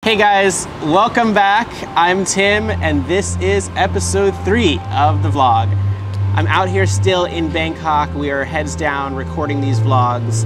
Hey guys, welcome back. I'm Tim and this is episode 3 of the vlog. I'm out here still in Bangkok. We are heads down recording these vlogs.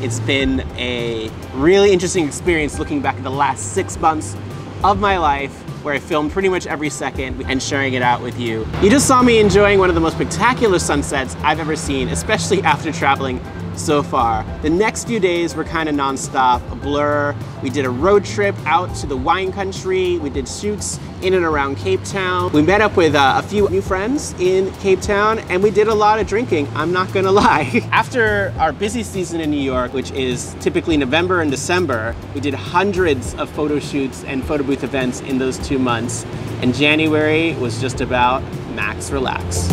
It's been a really interesting experience looking back at the last 6 months of my life where I filmed pretty much every second and sharing it out with you. You just saw me enjoying one of the most spectacular sunsets I've ever seen, especially after traveling so far. The next few days were kind of non-stop, a blur. We did a road trip out to the wine country. We did shoots in and around Cape Town. We met up with a few new friends in Cape Town and we did a lot of drinking, I'm not gonna lie. After our busy season in New York, which is typically November and December, we did hundreds of photo shoots and photo booth events in those 2 months. And January was just about max relax.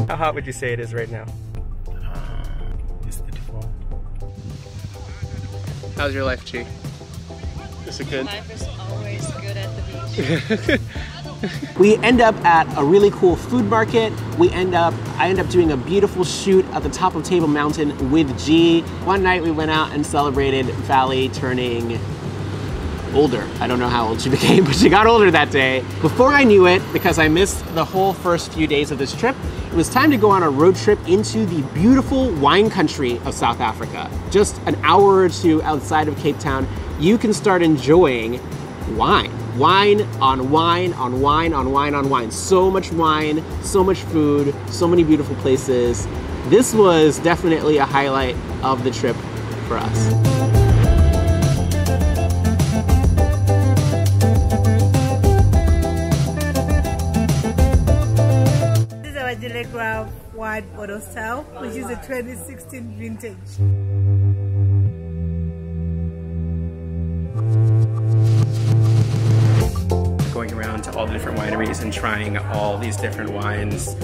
How hot would you say it is right now? It's 34. How's your life, Chi? Is it good? Life is always good at the beach. We end up at a really cool food market. I end up doing a beautiful shoot at the top of Table Mountain with G. One night we went out and celebrated Valley turning older. I don't know how old she became, but she got older that day. Before I knew it, because I missed the whole first few days of this trip, it was time to go on a road trip into the beautiful wine country of South Africa. Just an hour or 2 outside of Cape Town, you can start enjoying wine. Wine on wine on wine on wine on wine. So much wine, so much food, so many beautiful places. This was definitely a highlight of the trip for us. The GRAFF wine bottle style, which is a 2016 vintage. Going around to all the different wineries and trying all these different wines.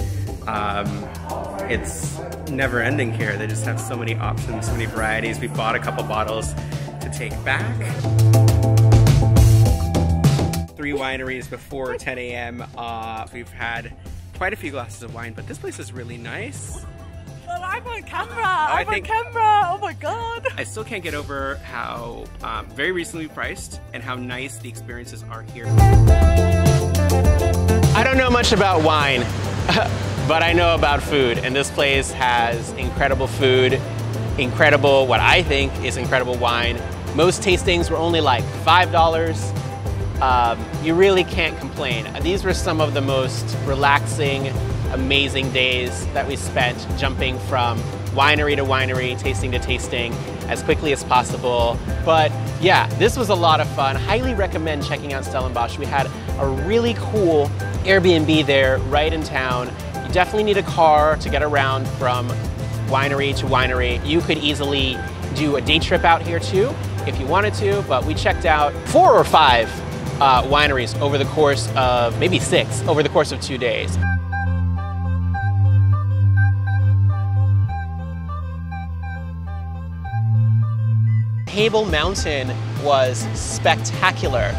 It's never ending here. They just have so many options, so many varieties. We bought a couple bottles to take back. 3 wineries before 10 a.m. We've had quite a few glasses of wine, but this place is really nice. Well, I'm on camera. I'm on camera. Oh my god. I still can't get over how very reasonably priced and how nice the experiences are here. I don't know much about wine, but I know about food, and this place has incredible food, incredible, what I think is incredible wine. Most tastings were only like $5. You really can't complain. These were some of the most relaxing, amazing days that we spent jumping from winery to winery, tasting to tasting as quickly as possible. But yeah, this was a lot of fun. Highly recommend checking out Stellenbosch. We had a really cool Airbnb there right in town. You definitely need a car to get around from winery to winery. You could easily do a day trip out here too if you wanted to, but we checked out 4 or 5 wineries over the course of, maybe 6, over the course of 2 days. Table Mountain was spectacular.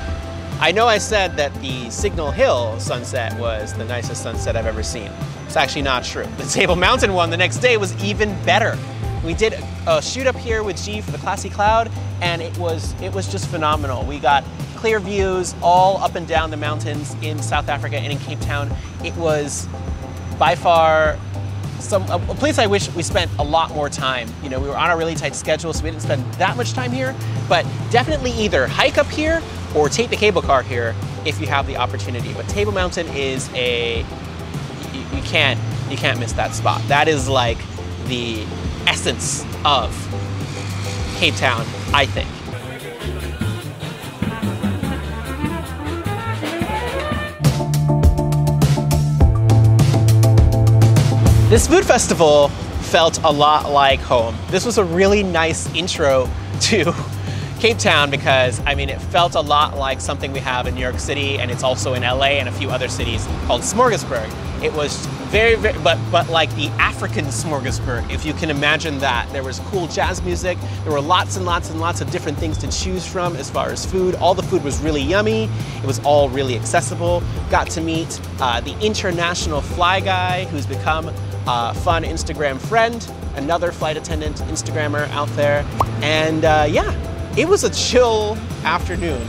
I know I said that the Signal Hill sunset was the nicest sunset I've ever seen. It's actually not true. The Table Mountain one the next day was even better. We did a shoot up here with G for the Classy Cloud, and it was just phenomenal. We got clear views all up and down the mountains in South Africa and in Cape Town. It was by far a place I wish we spent a lot more time. You know, we were on a really tight schedule, so we didn't spend that much time here, but definitely either hike up here or take the cable car here if you have the opportunity. But Table Mountain is you can't miss that spot. That is like the essence of Cape Town, I think. This food festival felt a lot like home. This was a really nice intro to Cape Town because, I mean, it felt a lot like something we have in New York City, and it's also in LA and a few other cities, called Smorgasburg. It was very, but like the African Smorgasburg, if you can imagine that. There was cool jazz music. There were lots and lots and lots of different things to choose from as far as food. All the food was really yummy. It was all really accessible. Got to meet the international fly guy who's become fun Instagram friend, another flight attendant Instagrammer out there. And yeah, it was a chill afternoon,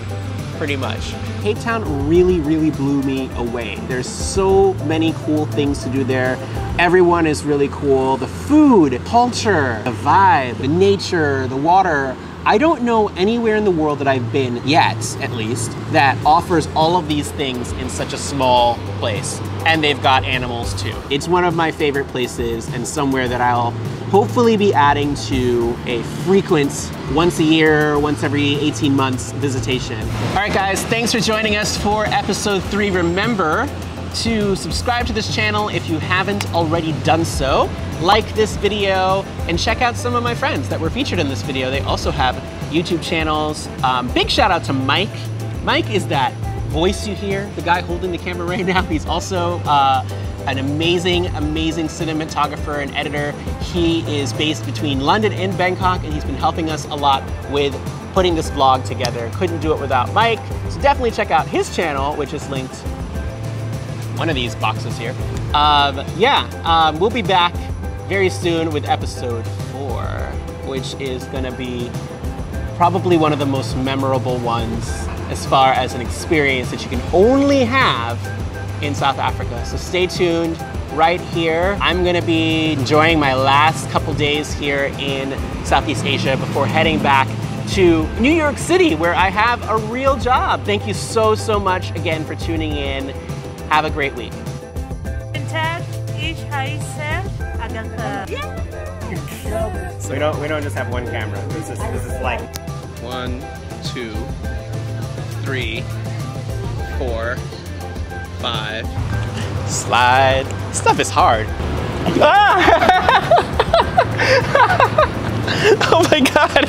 pretty much. Cape Town really, really blew me away. There's so many cool things to do there. Everyone is really cool. The food, culture, the vibe, the nature, the water. I don't know anywhere in the world that I've been yet, at least, that offers all of these things in such a small place. And they've got animals too. It's one of my favorite places and somewhere that I'll hopefully be adding to a frequent once a year, once every 18 months visitation. All right guys, thanks for joining us for episode 3. Remember to subscribe to this channel if you haven't already done so. Like this video and check out some of my friends that were featured in this video. They also have YouTube channels. Big shout out to Mike. Mike is that voice you hear, the guy holding the camera right now. He's also an amazing, amazing cinematographer and editor. He is based between London and Bangkok, and he's been helping us a lot with putting this vlog together. Couldn't do it without Mike. So definitely check out his channel, which is linked one of these boxes here. We'll be back very soon with episode 4, which is gonna be probably one of the most memorable ones as far as an experience that you can only have in South Africa. So stay tuned right here. I'm gonna be enjoying my last couple days here in Southeast Asia before heading back to New York City, where I have a real job. Thank you so, so much again for tuning in. Have a great week. So we don't just have one camera. This is like 1, 2, 3, 4, 5. Slide. This stuff is hard. Ah! Oh my god.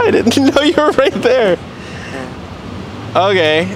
I didn't know you were right there. Okay.